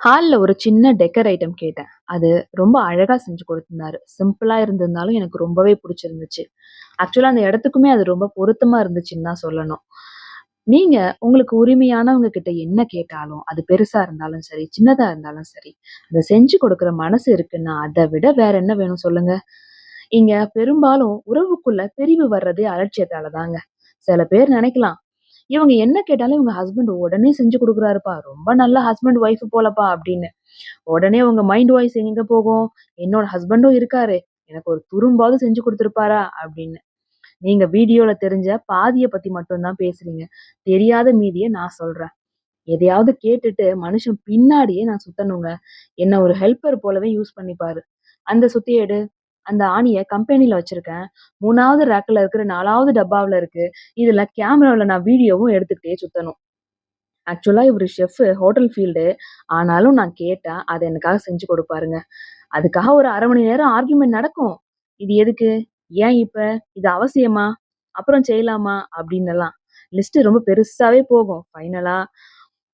ஹால்ல ஒரு சின்ன டெக்கர் ஐட்டம் கேட்டேன். அது ரொம்ப அழகா செஞ்சு குடுத்திருந்தாரு. சிம்பிளா இருந்திருந்தாலும் எனக்கு ரொம்பவே புடிச்சிருந்துச்சு. ஆக்சுவலா அந்த இடத்துக்குமே அது ரொம்ப பொருத்தமா இருந்துச்சுன்னு தான் சொல்லணும். நீங்க உங்களுக்கு உரிமையானவங்க கிட்ட என்ன கேட்டாலும், அது பெருசா இருந்தாலும் சரி, சின்னதா இருந்தாலும் சரி, அத செஞ்சு கொடுக்குற மனசு இருக்குன்னா, அத விட வேற என்ன வேணும் சொல்லுங்க? இங்க பெரும்பாலும் உறவுக்குள்ள பிரிவு வர்றதே அலட்சியத்தால தாங்க. சில பேர் நெனைக்கலாம், இவங்க என்ன கேட்டாலும் இவங்க ஹஸ்பண்ட் உடனே செஞ்சு குடுக்குறாருப்பா. ரொம்ப நல்ல ஹஸ்பண்ட் ஒய்ஃப் போலப்பா அப்படின்னு. உடனே உங்க மைண்ட் வாய்ஸ் எங்க போகும்? என்னோட ஹஸ்பண்டும் இருக்காரு. எனக்கு ஒரு துரும்பாவது செஞ்சு குடுத்துருப்பாரா? அப்படின்னு. நீங்க வீடியோல தெரிஞ்ச பாதிய பத்தி மட்டும் தான் பேசுறீங்க. தெரியாத மீதிய நான் சொல்றேன். எதையாவது கேட்டுட்டு மனுஷன் பின்னாடியே நான் சுத்தணுங்க. என்ன ஒரு ஹெல்ப்பர் போலவே யூஸ் பண்ணிப்பாரு. அந்த சுத்திய எடு. அந்த ஆணிய கம்பெனில வச்சிருக்கேன். 3வது ரேக்ல இருக்கிற 4வது டப்பாவுல இருக்கு. இதுல கேமரால நான் வீடியோவும் எடுத்துக்கிட்டே சுத்தணும். ஆக்சுவலா இவரு ஹோட்டல் ஃபீல்டு. ஆனாலும் நான் கேட்டா, அத எனக்காக செஞ்சு குடுப்பாருங்க. அதுக்காக ஒரு 1/2 மணி நேரம் ஆர்கியூமென்ட் நடக்கும். "இது எதுக்கு? ஏன் இப்ப? இது அவசியமா? அப்புறம் செய்யலாமா?" அப்படின்னெல்லாம். லிஸ்ட் ரொம்ப பெருசாவே போகும். ஃபைனலா,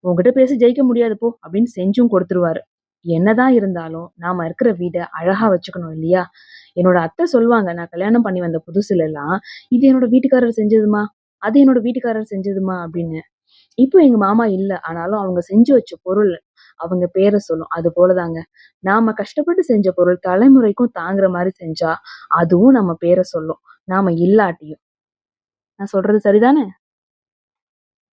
"உன்கிட்ட பேசி ஜெயிக்க முடியாது போ" அப்படின்னு செஞ்சும் குடுத்துருவாரு. என்னதான் இருந்தாலும், நாம இருக்கிற வீட அழகா வச்சுக்கணும் இல்லையா? என்னோட அத்தை சொல்லுவாங்க, நான் கல்யாணம் பண்ணி வந்த புதுசுலலாம், "இது என்னோட வீட்டுக்காரர் செஞ்சதும்மா, அது என்னோட வீட்டுக்காரர் செஞ்சதும்மா" அப்படின்னு. இப்போ எங்க மாமா இல்ல. ஆனாலும் அவங்க செஞ்சு வச்ச பொருள் அவங்க பேர சொல்லும். அது போல தாங்க. நாம கஷ்டப்பட்டு செஞ்ச பொருள் தலைமுறைக்கும் தாங்குற மாரி செஞ்சா, அதுவும் நம்ம பேர சொல்லும். நாம இல்லாட்டியும். நான் சொல்றது சரிதானே?